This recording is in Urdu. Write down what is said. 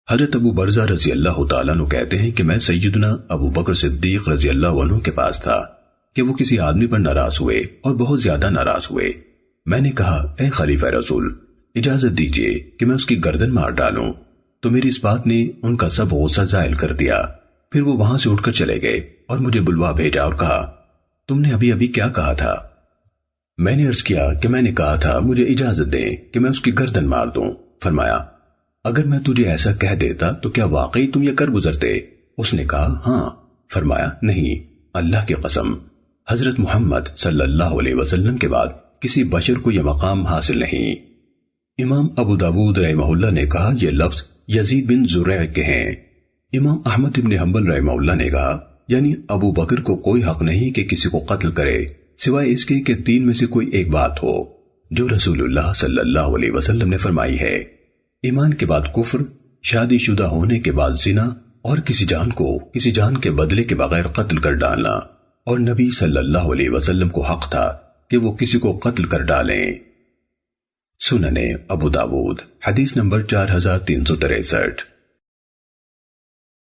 حضرت ابو برزہ رضی اللہ تعالیٰ عنہ کہتے ہیں کہ میں سیدنا ابو بکر صدیق رضی اللہ عنہ کے پاس تھا کہ وہ کسی آدمی پر ناراض ہوئے اور بہت زیادہ ناراض ہوئے۔ میں نے کہا اے خلیفہ رسول، اجازت دیجئے کہ میں اس کی گردن مار ڈالوں، تو میری اس بات نے ان کا سب غصہ زائل کر دیا۔ پھر وہ وہاں سے اٹھ کر چلے گئے اور مجھے بلوا بھیجا اور کہا تم نے ابھی ابھی کیا کہا تھا؟ میں نے عرض کیا کہ میں نے کہا تھا مجھے اجازت دیں کہ میں اس کی گردن مار دوں۔ فرمایا اگر میں تجھے ایسا کہہ دیتا تو کیا واقعی تم یہ کر گزرتے؟ اس نے کہا ہاں۔ فرمایا نہیں، اللہ کی قسم، حضرت محمد صلی اللہ علیہ وسلم کے بعد کسی بشر کو یہ مقام حاصل نہیں۔ امام ابو داود رحمہ اللہ نے کہا یہ لفظ یزید بن زریع کے ہیں۔ امام احمد بن حنبل رحمہ اللہ نے کہا یعنی ابو بکر کو کوئی حق نہیں کہ کسی کو قتل کرے سوائے اس کے کہ تین میں سے کوئی ایک بات ہو جو رسول اللہ صلی اللہ علیہ وسلم نے فرمائی ہے: ایمان کے بعد کفر، شادی شدہ ہونے کے بعد زنا، اور کسی جان کو کسی جان کے بدلے کے بغیر قتل کر ڈالنا، اور نبی صلی اللہ علیہ وسلم کو حق تھا کہ وہ کسی کو قتل کر ڈالیں۔ سنن ابو داود حدیث نمبر 4363۔